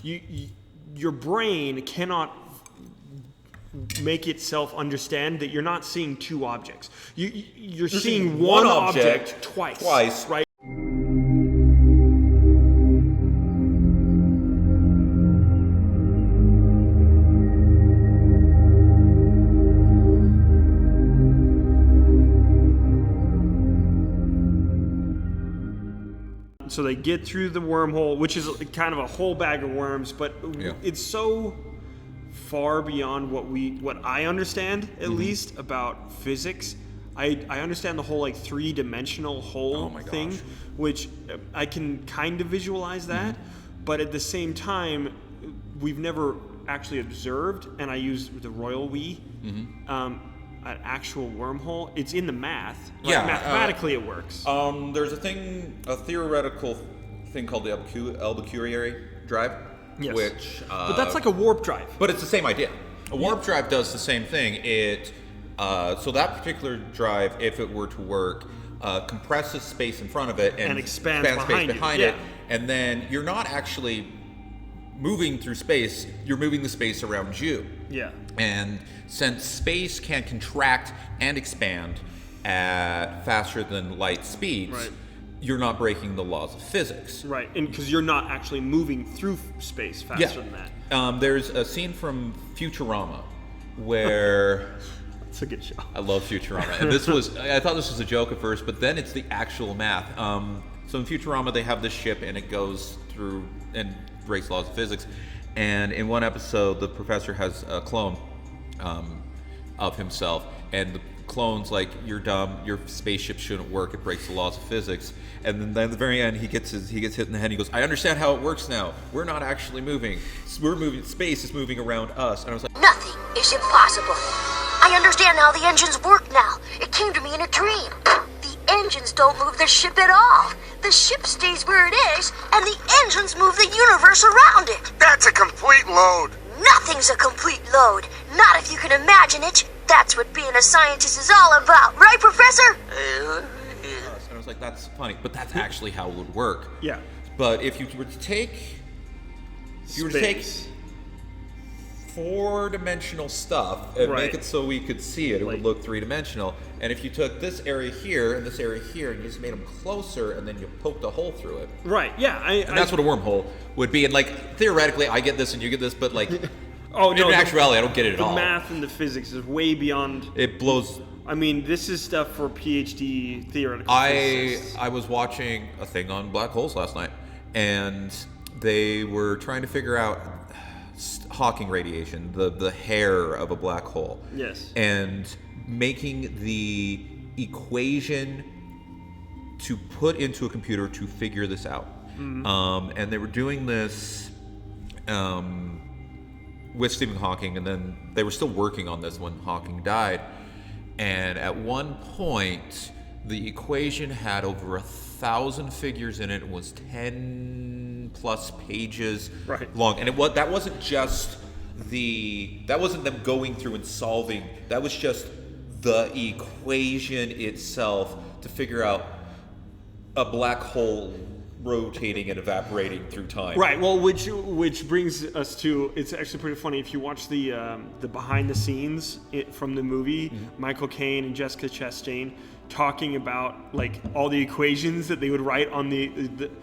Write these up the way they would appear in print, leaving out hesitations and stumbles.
your brain cannot make itself understand that you're not seeing two objects. You're seeing one object twice, right? So they get through the wormhole, which is kind of a whole bag of worms, but it's so far beyond what I understand, at least, about physics. I understand the whole like three-dimensional hole thing, which I can kind of visualize that, but at the same time, we've never actually observed, and I use the royal we, an actual wormhole. It's in the math. Like, mathematically it works. There's a theoretical thing called the Albuquerque drive, which... but that's like a warp drive. But it's the same idea. A warp drive does the same thing. It so that particular drive, if it were to work, compresses space in front of it and expands space behind it. Yeah. And then you're not actually moving through space, you're moving the space around you. Yeah. And since space can contract and expand at faster than light speeds, you're not breaking the laws of physics. Right, and because you're not actually moving through space faster than that. There's a scene from Futurama where... It's a good show. I love Futurama. And I thought this was a joke at first, but then it's the actual math. So in Futurama, they have this ship and it goes through and breaks laws of physics. And in one episode, the professor has a clone of himself, and the clone's like, "You're dumb. Your spaceship shouldn't work. It breaks the laws of physics." And then at the very end, he gets hit in the head. And he goes, "I understand how it works now. We're not actually moving. We're moving. Space is moving around us." And I was like, "Nothing is impossible. I understand how the engines work now. It came to me in a dream. The engines don't move the ship at all. The ship stays where it is, and the engines move the universe around it." That's a complete load. Nothing's a complete load. Not if you can imagine it. That's what being a scientist is all about, right, Professor? And I was like, "That's funny, but that's actually how it would work." Yeah. But if you were to take, four-dimensional stuff and make it so we could see it, it would look three-dimensional. And if you took this area here and this area here and you just made them closer and then you poked a hole through it. Right, yeah. And that's what a wormhole would be. And like, theoretically, I get this and you get this, but like, in actuality, I don't get it at all. The math and the physics is way beyond... It blows... I mean, this is stuff for PhD theoretical physicists. I was watching a thing on black holes last night, and they were trying to figure out Hawking radiation, the hair of a black hole. Yes. And making the equation to put into a computer to figure this out. And they were doing this with Stephen Hawking, and then they were still working on this when Hawking died. And at one point, the equation had over 1,000 figures in it. It was 10 plus pages long, and that wasn't just that wasn't them going through and solving. That was just the equation itself to figure out a black hole rotating and evaporating through time. Right. Well, which brings us to, it's actually pretty funny if you watch the behind the scenes from the movie, Michael Caine and Jessica Chastain talking about like all the equations that they would write on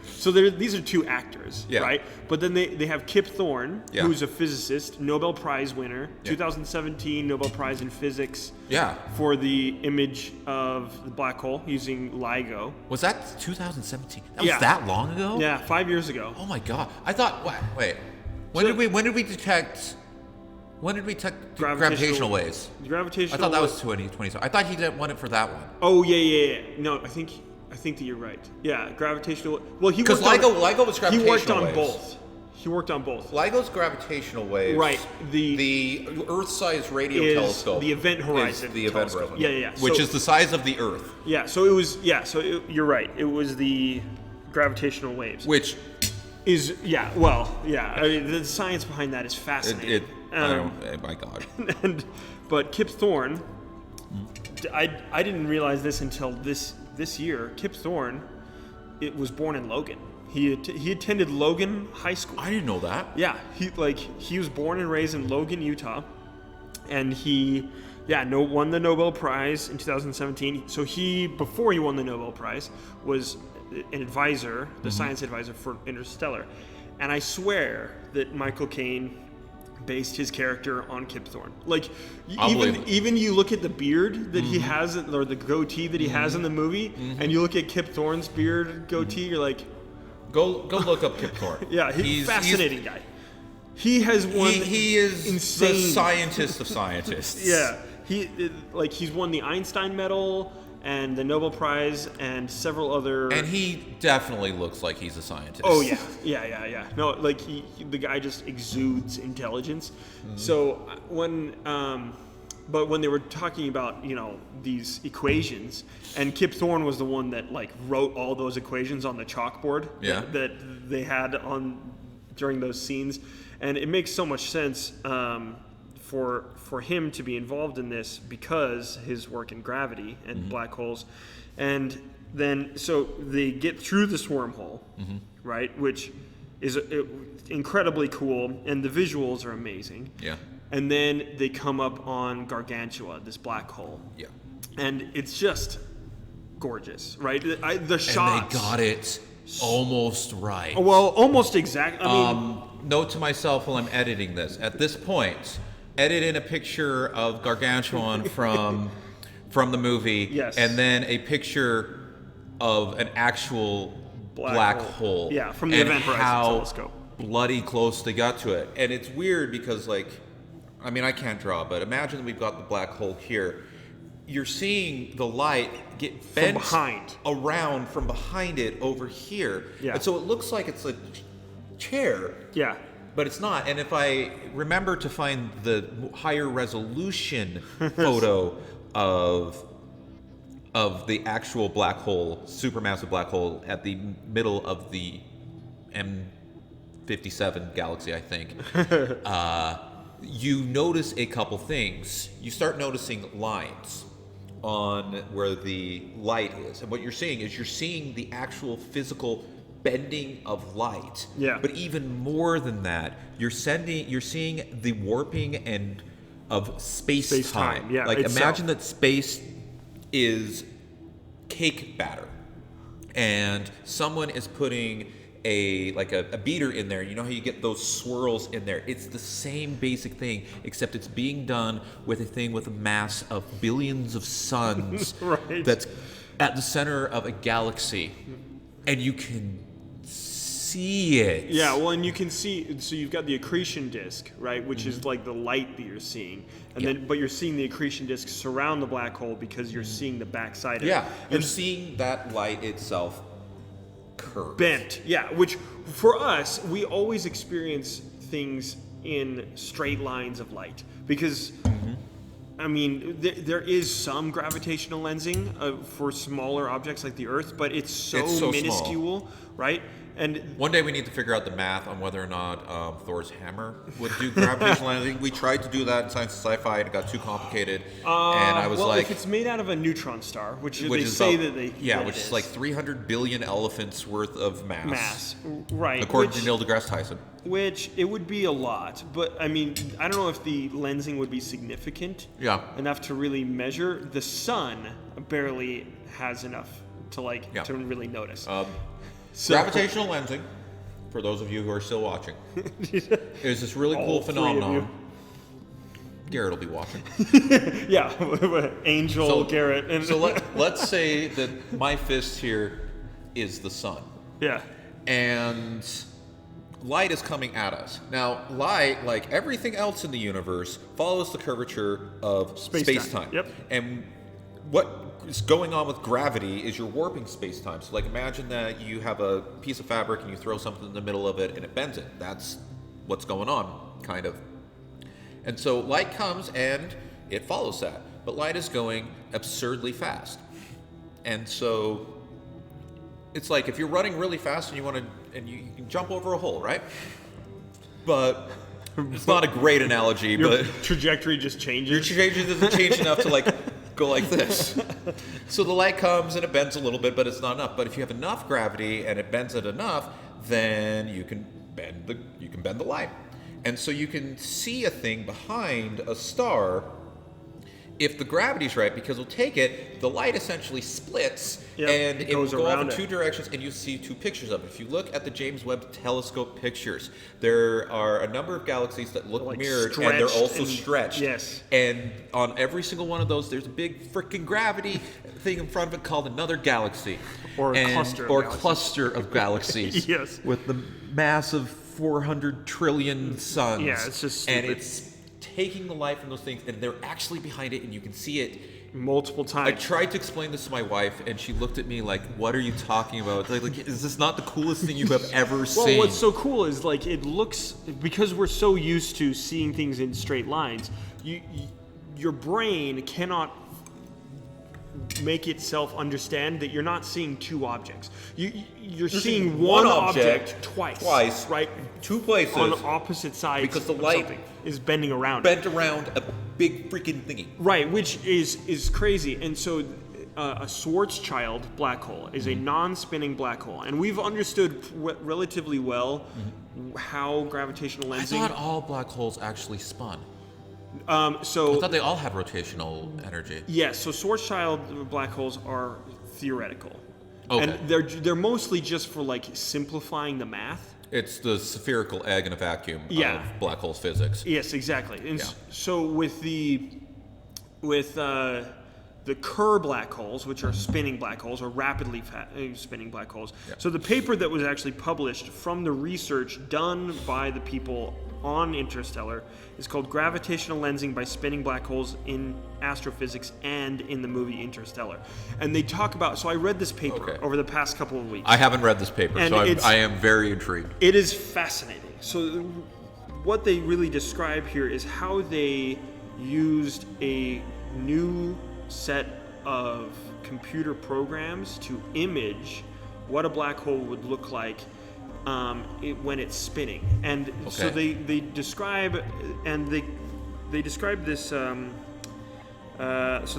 so these are two actors, right? But then they have Kip Thorne, who's a physicist, Nobel Prize winner, 2017 Nobel Prize in Physics, for the image of the black hole using LIGO. Was that 2017? That was that long ago? Yeah, 5 years ago. Oh my god! I thought. Wait. When did we detect gravitational waves? Gravitational. I thought that was 2020. I thought he didn't want it for that one. Oh yeah. No, I think that you're right. Yeah, gravitational. Well, because LIGO was gravitational waves. He worked on both. LIGO's gravitational waves. Right. The Earth-sized radio telescope. The Event Horizon. The Event Horizon. Yeah. Which is the size of the Earth. Yeah. So it was. Yeah. So you're right. It was the gravitational waves. Which is Well, yeah. I mean, the science behind that is fascinating. My God. But Kip Thorne, I didn't realize this until this year. Kip Thorne, it was born in Logan. He attended Logan High School. I didn't know that. Yeah, he was born and raised in Logan, Utah, and he won the Nobel Prize in 2017. So before he won the Nobel Prize, was an advisor, the science advisor for Interstellar, and I swear that Michael Caine based his character on Kip Thorne. Like, even you look at the beard that he has, or the goatee that he has in the movie, and you look at Kip Thorne's beard goatee, you're like, go look up Kip Thorne. Yeah, he's fascinating guy. He has won. He is insane. the scientist of scientists. Yeah, he's won the Einstein medal and the Nobel Prize and several other. And he definitely looks like he's a scientist. Oh yeah. No, like the guy just exudes intelligence. So but when they were talking about these equations, and Kip Thorne was the one that like wrote all those equations on the chalkboard that they had on during those scenes, and it makes so much sense for him to be involved in this because his work in gravity and black holes, and then so they get through this wormhole, right, which is incredibly cool, and the visuals are amazing. Yeah. And then they come up on Gargantua, this black hole. Yeah. And it's just gorgeous, right? The shots. And they got it almost right. Well, almost exact. I mean, note to myself while I'm editing this. At this point, edit in a picture of Gargantuan from the movie. Yes. And then a picture of an actual black hole. Yeah, from the Event Horizon Telescope. Bloody close they got to it. And it's weird because, like, I mean, I can't draw, but imagine we've got the black hole here. You're seeing the light get bent around from behind it over here. Yeah. And so it looks like it's a chair. Yeah. But it's not. And if I remember to find the higher resolution photo of the actual black hole, supermassive black hole at the middle of the M57 galaxy, I think, you notice a couple things. You start noticing lines on where the light is. And what you're seeing is the actual physical bending of light. Yeah. But even more than that, you're seeing the warping and of space-time. Yeah, like itself. Imagine that space is cake batter, and someone is putting a beater in there. You know how you get those swirls in there? It's the same basic thing, except it's being done with a thing with a mass of billions of suns right. That's at the center of a galaxy, and you can see it. Yeah, well, and you can see, so you've got the accretion disk, right, which is like the light that you're seeing, and but you're seeing the accretion disk surround the black hole because you're seeing the backside of it. Yeah, you're seeing that light itself curve. Bent, yeah, which for us, we always experience things in straight lines of light because, I mean, there is some gravitational lensing for smaller objects like the Earth, but it's so minuscule, small. Right? And one day we need to figure out the math on whether or not Thor's hammer would do gravitational lensing. We tried to do that in Science and Sci-Fi, and it got too complicated. And I was if it's made out of a neutron star, which is like 300 billion elephants worth of mass. Right? According to Neil deGrasse Tyson. Which it would be a lot, but I mean, I don't know if the lensing would be significant. Enough to really measure. The sun barely has enough to to really notice. Gravitational lensing, for those of you who are still watching, is this really cool phenomenon. Garrett will be watching. Yeah, Angel, Garrett. And so let's say that my fist here is the sun. Yeah. And light is coming at us. Now, light, like everything else in the universe, follows the curvature of space-time. Yep. And what is going on with gravity is you're warping space-time. So like imagine that you have a piece of fabric and you throw something in the middle of it and it bends it. That's what's going on, kind of. And so light comes and it follows that. But light is going absurdly fast. And so it's like if you're running really fast and you can jump over a hole, right? But it's not a great analogy, your but trajectory just changes. Your trajectory doesn't change enough to go like this. So the light comes and it bends a little bit, but it's not enough. But if you have enough gravity and it bends it enough, then you can bend the light. And so you can see a thing behind a star if the gravity's right, because we'll take it, the light essentially splits, and it will go off in two directions, and you see two pictures of it. If you look at the James Webb Telescope pictures, there are a number of galaxies that look like mirrored, and they're also stretched. Yes. And on every single one of those, there's a big freaking gravity thing in front of it called another galaxy. Or a cluster of galaxies. Yes. With the massive 400 trillion suns. Yeah, it's just stupid. And it's taking the light from those things, and they're actually behind it, and you can see it multiple times. I tried to explain this to my wife, and she looked at me like, "What are you talking about? Like, is this not the coolest thing you have ever seen?" Well, what's so cool is like it looks, because we're so used to seeing things in straight lines. Your brain cannot make itself understand that you're not seeing two objects. You're seeing one object twice, right? Two places on opposite sides, because the light is bending around. Bent around a big freaking thingy. Right, which is crazy. And so a Schwarzschild black hole is a non-spinning black hole, and we've understood relatively well how gravitational lensing. I thought all black holes actually spun. So I thought they all had rotational energy. Yes, so Schwarzschild black holes are theoretical. Okay. And they're mostly just for like simplifying the math. It's the spherical egg in a vacuum of black holes physics. Yes, exactly. And so with the Kerr black holes, which are spinning black holes or rapidly spinning black holes. Yeah. So the paper that was actually published from the research done by the people on Interstellar is called Gravitational Lensing by Spinning Black Holes in Astrophysics and in the movie Interstellar. And they talk about, so I read this paper over the past couple of weeks. I haven't read this paper, so I am very intrigued. It is fascinating. So what they really describe here is how they used a new set of computer programs to image what a black hole would look like when it's spinning. And so they describe, and they describe this. So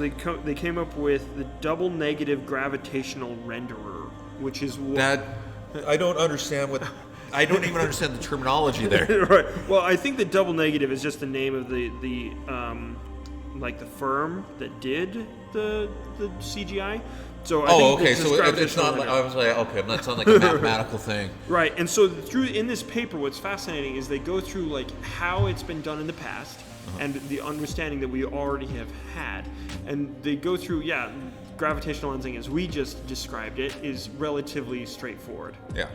they came up with the double negative gravitational renderer, which is that I don't understand what. I don't even understand the terminology there. Right. Well, I think the double negative is just the name of the like the firm that did the CGI. So I think so it's not like, I was like, that's not like a mathematical thing. Right. And so in this paper, what's fascinating is they go through like how it's been done in the past and the understanding that we already have had. And they go through, gravitational lensing as we just described it is relatively straightforward. Yeah.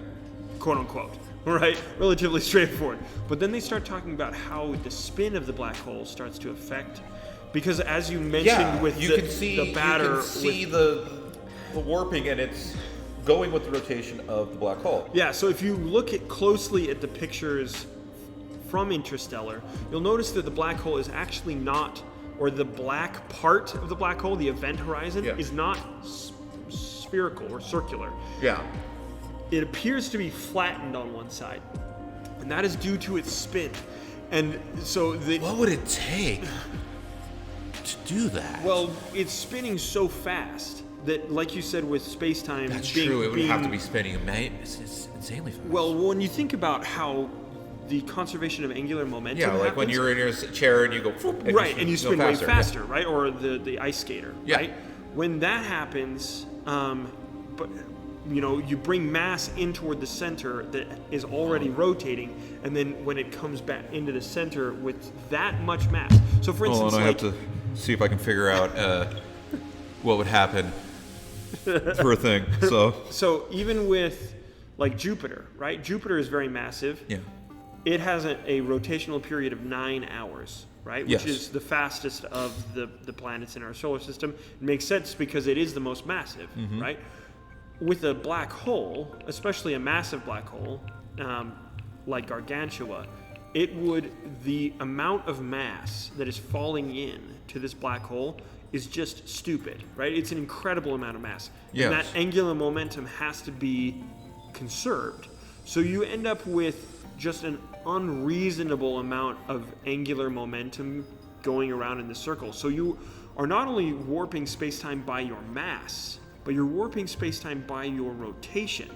Quote unquote. Right? Relatively straightforward. But then they start talking about how the spin of the black hole starts to affect, because as you mentioned with the batter, you can see the warping, and it's going with the rotation of the black hole. Yeah, so if you look closely at the pictures from Interstellar, you'll notice that the black hole is actually not, or the black part of the black hole, the event horizon, is not spherical or circular. Yeah. It appears to be flattened on one side, and that is due to its spin. And so what would it take to do that? Well, it's spinning so fast that, like you said, with space-time... That's true. It would have to be spinning it's insanely fast. Well, when you think about how the conservation of angular momentum like happens, when you're in your chair and you go... And you spin way faster, right? Or the ice skater, right? When that happens, you bring mass in toward the center that is already rotating, and then when it comes back into the center with that much mass... So, for instance, I have to see if I can figure out what would happen for a thing. So even with like Jupiter, right? Jupiter is very massive. Yeah. It has a rotational period of 9 hours, right? Which is the fastest of the planets in our solar system. It makes sense because it is the most massive, right? With a black hole, especially a massive black hole, like Gargantua, the amount of mass that is falling in to this black hole is just stupid, right? It's an incredible amount of mass. Yes. And that angular momentum has to be conserved. So you end up with just an unreasonable amount of angular momentum going around in the circle. So you are not only warping space-time by your mass, but you're warping space-time by your rotation.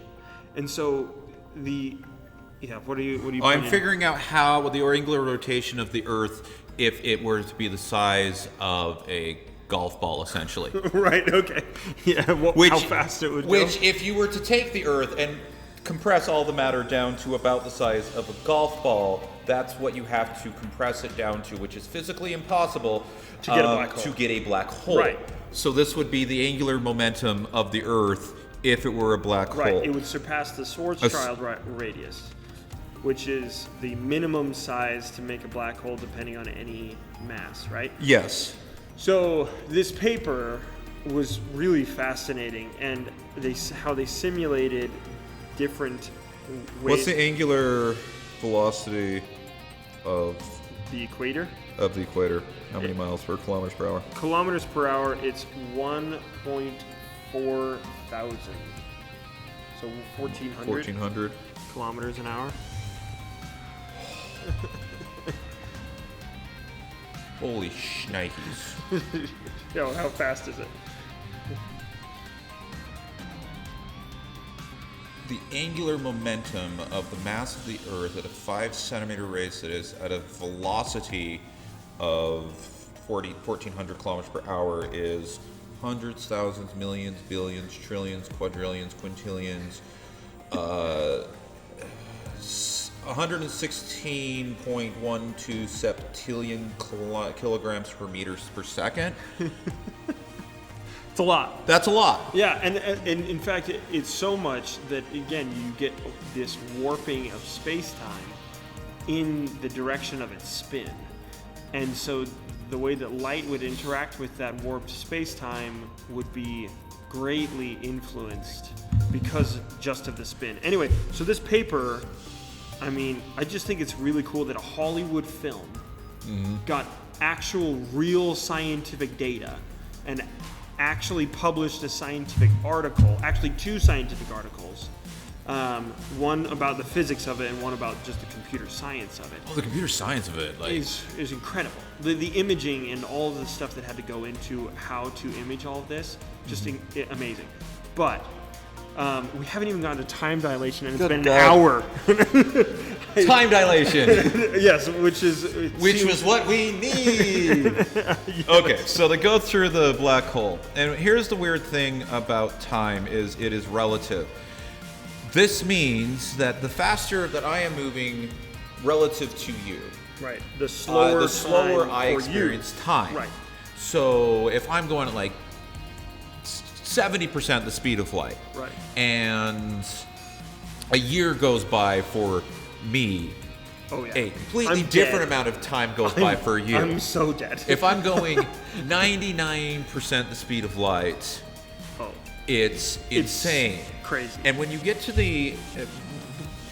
And so What are you? I'm pointing- figuring out how the angular rotation of the Earth, if it were to be the size of a golf ball, essentially. Right. Okay. Yeah. How fast it would go. Which, if you were to take the Earth and compress all the matter down to about the size of a golf ball, that's what you have to compress it down to, which is physically impossible to get a black hole. To get a black hole. Right. So this would be the angular momentum of the Earth if it were a black hole. Right. It would surpass the Schwarzschild radius, which is the minimum size to make a black hole depending on any mass. Right. Yes. So this paper was really fascinating, and how they simulated different ways. What's the angular velocity of the equator? Of the equator. How many miles per kilometers per hour? Kilometers per hour, it's 1.4 thousand. So 1,400. 1,400 kilometers an hour. Holy shnikes. Yo, how fast is it? The angular momentum of the mass of the Earth at a 5-centimeter radius at a velocity of 1,400 kilometers per hour is hundreds, thousands, millions, billions, trillions, quadrillions, quintillions, 116.12 septillion kilograms per meters per second. It's a lot. That's a lot. Yeah, and in fact, it's so much that, again, you get this warping of space-time in the direction of its spin. And so the way that light would interact with that warped space-time would be greatly influenced because just of the spin. Anyway, so this paper, I mean, I just think it's really cool that a Hollywood film got actual real scientific data and actually published a scientific article, actually 2 scientific articles, one about the physics of it and one about just the computer science of it. Oh, the computer science of it, like, is incredible. The imaging and all of the stuff that had to go into how to image all of this, just amazing. But we haven't even gotten to time dilation, and it's been an hour. Time dilation. Yes, which was what we need. Okay, so they go through the black hole, and here's the weird thing about time: is it is relative. This means that the faster that I am moving relative to you, right, the slower I experience time. Right. So if I'm going at like 70% the speed of light, right, and a year goes by for me, a completely different amount of time goes by for you. I'm so dead. If I'm going 99% the speed of light, it's insane. Crazy. And when you get to the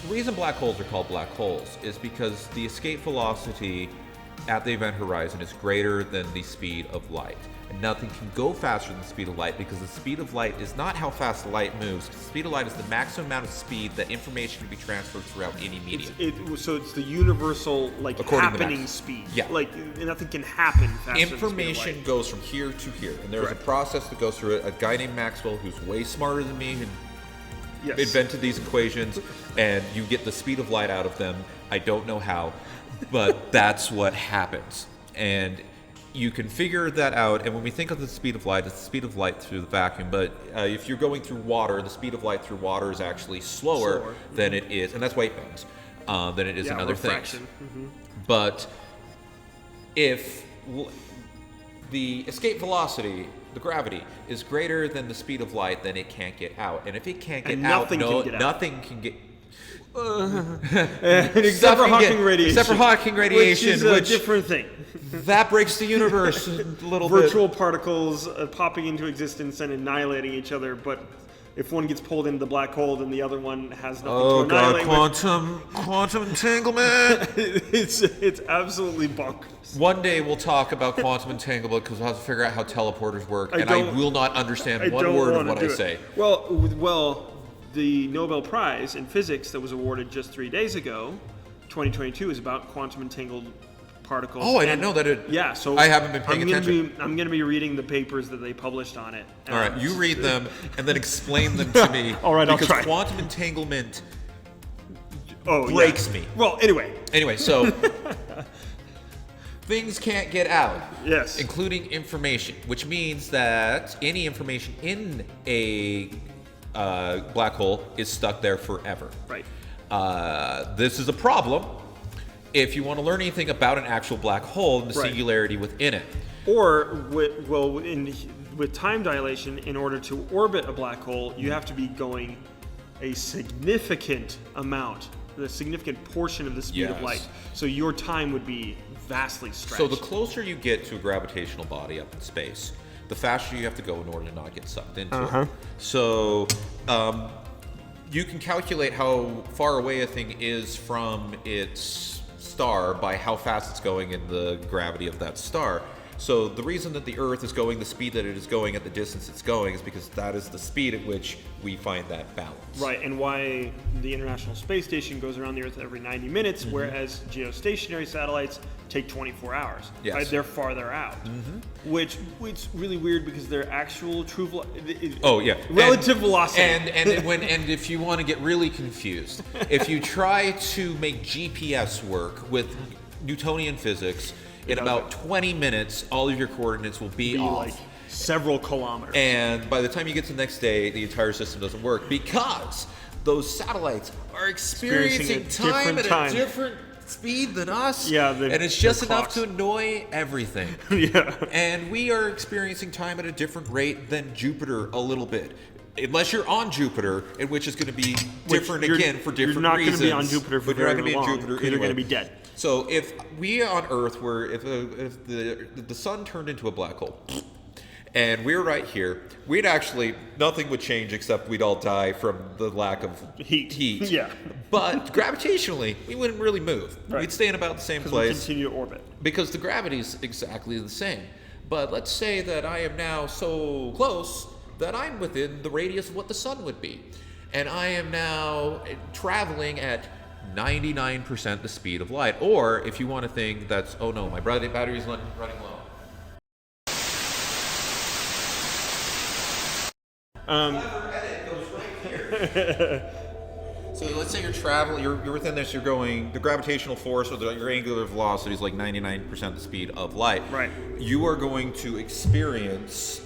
reason black holes are called black holes is because the escape velocity at the event horizon is greater than the speed of light. And nothing can go faster than the speed of light because the speed of light is not how fast light moves. The speed of light is the maximum amount of speed that information can be transferred throughout any medium. So it's the universal, like, happening speed. Yeah. Like, nothing can happen faster Information than the speed of light. goes from here to here. And there's a process that goes through it. A guy named Maxwell, who's way smarter than me, invented these equations, and you get the speed of light out of them. I don't know how, but that's what happens. And you can figure that out, and when we think of the speed of light, it's the speed of light through the vacuum, but if you're going through water, the speed of light through water is actually slower than it is, and that's why it bends, than it is in other things. But if the escape velocity, the gravity, is greater than the speed of light, then it can't get out. And if it can't get out, nothing can get except for Hawking radiation. Except for Hawking radiation, which is a different thing. That breaks the universe a little Virtual particles popping into existence and annihilating each other, but if one gets pulled into the black hole, then the other one has nothing to annihilate. Quantum entanglement! It's absolutely bonkers. One day we'll talk about quantum entanglement because we'll have to figure out how teleporters work, and I will not understand one word of what I say. Well, the Nobel Prize in Physics that was awarded just 3 days ago, 2022, is about quantum entangled particles. Oh, I didn't know that it... Yeah, so I haven't been paying attention. I'm going to be reading the papers that they published on it. All right, you read them and then explain them to me. All right, I'll try. Because quantum entanglement breaks me. Well, Anyway, so things can't get out. Yes. Including information, which means that any information in a black hole is stuck there forever. Right. This is a problem if you want to learn anything about an actual black hole and the singularity within it. Or, with time dilation, in order to orbit a black hole, you have to be going a significant portion of the speed of light. So your time would be vastly stretched. So the closer you get to a gravitational body up in space, the faster you have to go in order to not get sucked into it. So you can calculate how far away a thing is from its star by how fast it's going in the gravity of that star. So the reason that the Earth is going the speed that it is going at the distance it's going is because that is the speed at which we find that balance. Right, and why the International Space Station goes around the Earth every 90 minutes, whereas geostationary satellites take 24 hours. Yes. Right? They're farther out, which is really weird because their actual true relative velocity. And if you want to get really confused, if you try to make GPS work with Newtonian physics, in about 20 minutes, all of your coordinates will be off. Like several kilometers. And by the time you get to the next day, the entire system doesn't work because those satellites are experiencing time at a different speed than us. Yeah, and it's just enough to annoy everything. Yeah. And we are experiencing time at a different rate than Jupiter a little bit. Unless you're on Jupiter, in which is going to be different again for different reasons. You're not going to be on Jupiter for very long. You're going to be dead. So if we on Earth were, if the sun turned into a black hole, and we're right here, nothing would change except we'd all die from the lack of heat. Yeah. But gravitationally, we wouldn't really move. Right. We'd stay in about the same place. We continue to orbit. Because the gravity is exactly the same. But let's say that I am now so close that I'm within the radius of what the sun would be. And I am now traveling at 99% the speed of light. Or if you want a thing that's, oh no, my battery's running low. Edit goes right here. So let's say you're traveling, you're within this, you're going, the gravitational force or your angular velocity is like 99% the speed of light. Right. You are going to experience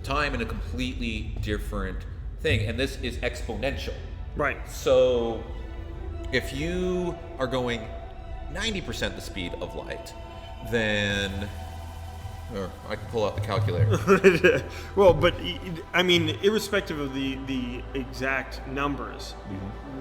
time in a completely different thing, and this is exponential. Right. So if you are going 90% the speed of light, then I can pull out the calculator. Well, but I mean, irrespective of the exact numbers,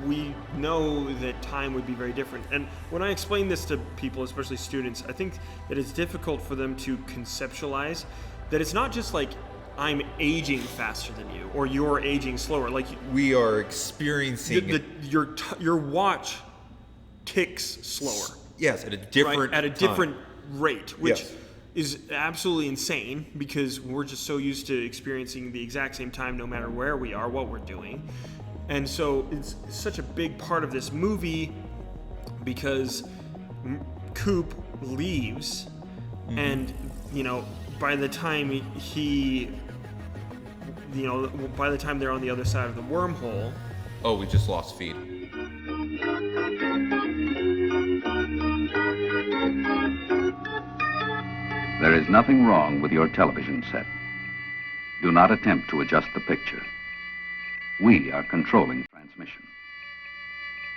we know that time would be very different. And when I explain this to people, especially students, I think that it's difficult for them to conceptualize that it's not just like I'm aging faster than you or you're aging slower. Like we are experiencing your watch ticks slower. Yes, at a different different rate, which is absolutely insane because we're just so used to experiencing the exact same time no matter where we are, what we're doing. And so it's such a big part of this movie because Coop leaves and, by the time by the time they're on the other side of the wormhole. Oh, we just lost feed. There is nothing wrong with your television set. Do not attempt to adjust the picture. We are controlling transmission.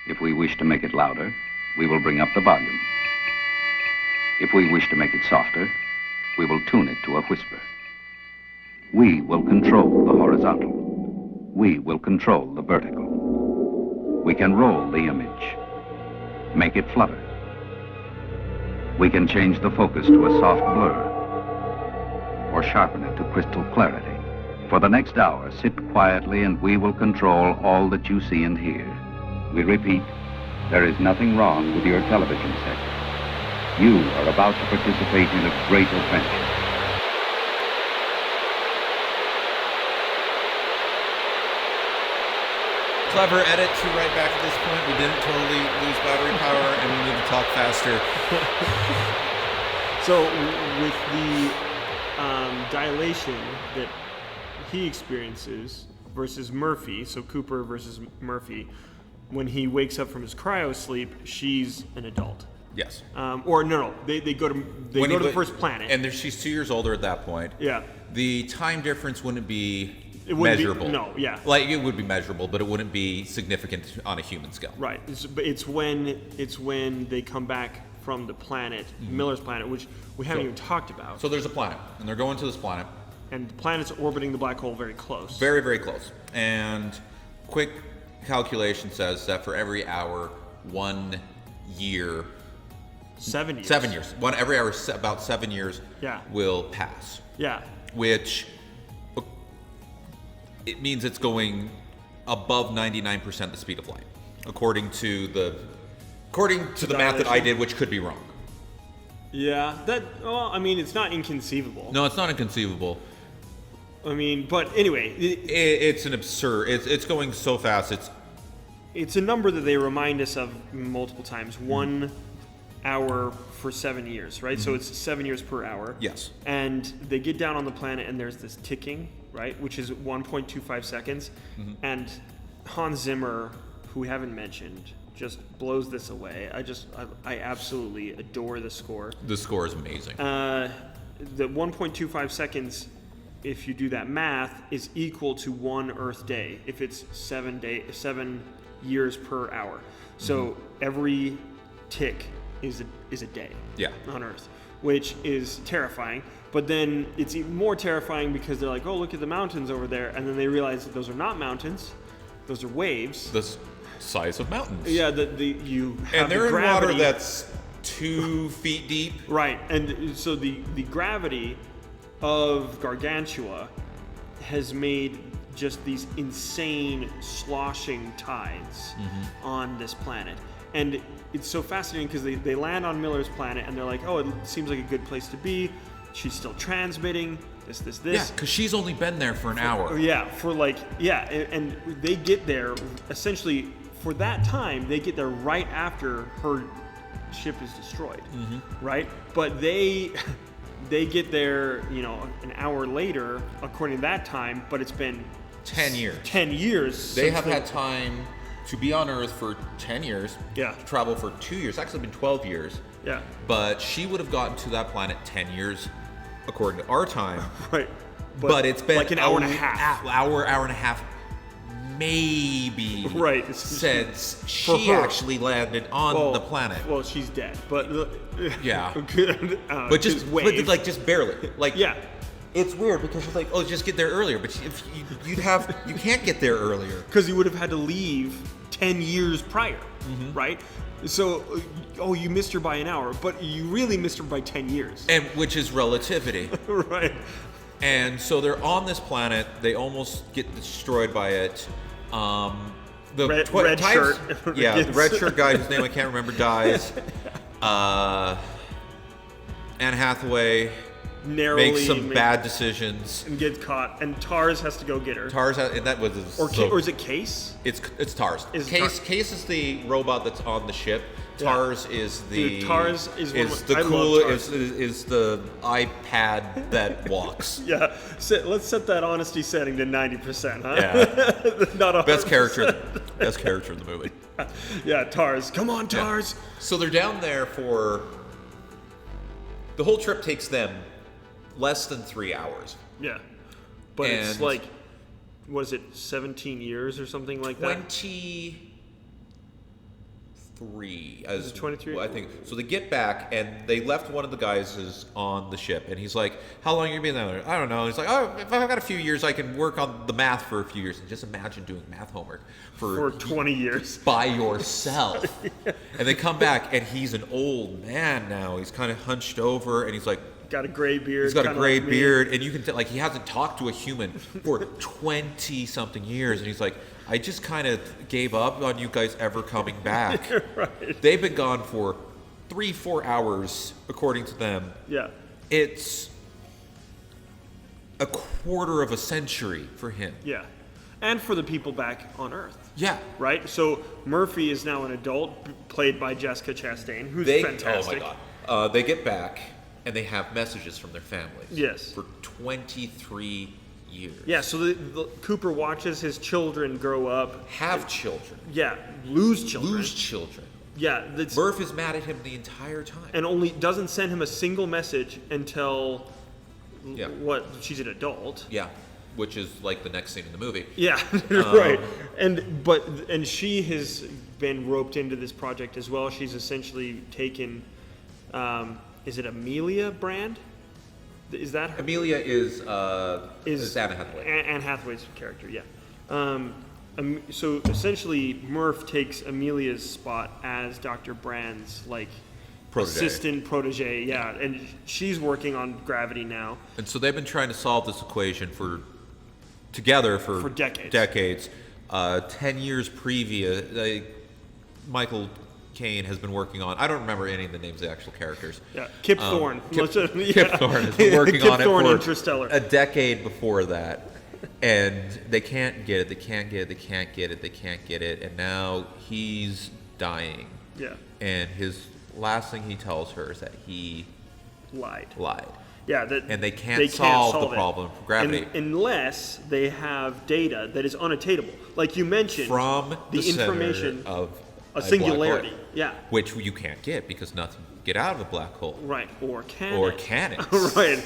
If we wish to make it louder, we will bring up the volume. If we wish to make it softer, we will tune it to a whisper. We will control the horizontal. We will control the vertical. We can roll the image, make it flutter. We can change the focus to a soft blur or sharpen it to crystal clarity. For the next hour, sit quietly and we will control all that you see and hear. We repeat, there is nothing wrong with your television set. You are about to participate in a great adventure. Clever edit to right back at this point. We didn't totally lose battery power and we need to talk faster. So with the dilation that he experiences versus Murphy, so Cooper versus Murphy, when he wakes up from his cryo sleep, she's an adult. Yes. Or no, they go to the first planet, and she's 2 years older at that point. Yeah. The time difference wouldn't be measurable. measurable. Like it would be measurable, but it wouldn't be significant on a human scale. Right. It's when they come back from the planet, Miller's planet, which we haven't even talked about. So there's a planet, and they're going to this planet. And the planet's orbiting the black hole very close. Very, very close. And quick calculation says that for every hour, 1 year. 7 years. 7 years. Every hour, about 7 years will pass. Yeah. Which it means it's going above 99% the speed of light, according to the math that I did, which could be wrong. Yeah. It's not inconceivable. No, it's not inconceivable. But anyway, it's an absurd. It's going so fast. It's a number that they remind us of multiple times. 1 hour for 7 years, right? So it's 7 years per hour. Yes. And they get down on the planet, and there's this ticking, right, which is 1.25 seconds. And Hans Zimmer, who we haven't mentioned, just blows this away. I absolutely adore the score. The score is amazing. The 1.25 seconds, if you do that math, is equal to 1 Earth day if it's 7 years per hour. So every tick is a day on Earth, which is terrifying. But then it's even more terrifying because they're like, oh, look at the mountains over there, and then they realize that those are not mountains, those are waves. The size of mountains. Yeah, you have and they're the gravity. in water that's 2 feet deep. Right, and so the gravity of Gargantua has made just these insane sloshing tides on this planet. And it's so fascinating because they land on Miller's planet and they're like, oh, it seems like a good place to be. She's still transmitting, this. Yeah, because she's only been there for an hour. Yeah, and they get there, essentially, for that time, they get there right after her ship is destroyed, right? But they get there, an hour later, according to that time, but it's been 10 years. 10 years. They have had time to be on Earth for 10 years. Yeah. To travel for 2 years. It's actually been 12 years. Yeah. But she would have gotten to that planet 10 years, according to our time. Right. But it's been like an hour and a half. Hour and a half, maybe. Right. Since she actually landed on the planet. Well, she's dead. But yeah. But just barely. Yeah. It's weird because it's like, oh, just get there earlier. But if you can't get there earlier because you would have had to leave 10 years prior, right? So, you missed her by an hour, but you really missed her by 10 years. And which is relativity. Right. And so they're on this planet. They almost get destroyed by it. The red shirt. Yeah, the red shirt guy whose name I can't remember dies. Anne Hathaway makes some bad decisions and gets caught, and Tars has to go get her. And that was or is it Case? It's Tars. Case is the robot that's on the ship. Tars is the Tars is the iPad that walks. Yeah, let's set that honesty setting to 90%, huh? Yeah, not 100%. Best character in the movie. Yeah, Tars. Come on, Tars. Yeah. So they're down there for the whole trip. Takes them less than 3 hours. Yeah, but it's like, what is it, 17 years or something like that? 23. Is it 23? I think. So they get back, and they left one of the guys is on the ship, and he's like, how long are you being there? I don't know. He's like, oh, if I've got a few years, I can work on the math for a few years. And just imagine doing math homework for 20 years. By yourself. Yeah. And they come back, and he's an old man now. He's kind of hunched over, and he's like, got a gray beard. He's got a gray beard, and you can tell, like, he hasn't talked to a human for 20-something years, and he's like, I just kind of gave up on you guys ever coming back. Right. They've been gone for 3-4 hours, according to them. Yeah. It's a quarter of a century for him. Yeah. And for the people back on Earth. Yeah. Right? So Murphy is now an adult, played by Jessica Chastain, who's fantastic. Oh, my God. They get back, and they have messages from their families. Yes. For 23 years. Yeah, so the Cooper watches his children grow up. Have children. Yeah, lose children. Lose children. Yeah, Murph is mad at him the entire time. and only doesn't send him a single message until Yeah. she's an adult. Yeah, which is like the next scene in the movie. Yeah, right. And she has been roped into this project as well. She's essentially taken. Is it Amelia Brand? Is that her? Amelia is Anne Hathaway. Anne Hathaway's character, yeah. So essentially, Murph takes Amelia's spot as Dr. Brand's assistant protege, yeah, and she's working on gravity now. And so they've been trying to solve this equation together for decades. 10 years previous, Michael Caine has been working on. I don't remember any of the names of the actual characters. Yeah, Kip Thorne. Kip Thorne has been working on it for Interstellar. a decade before that. And they can't get it, and now he's dying. Yeah. And his last thing he tells her is that he lied. Yeah, and they can't solve the problem of gravity unless they have data that is unattainable, like you mentioned, from the information of a singularity. Black hole, yeah, which you can't get because nothing can get out of a black hole. Right, or can it? right.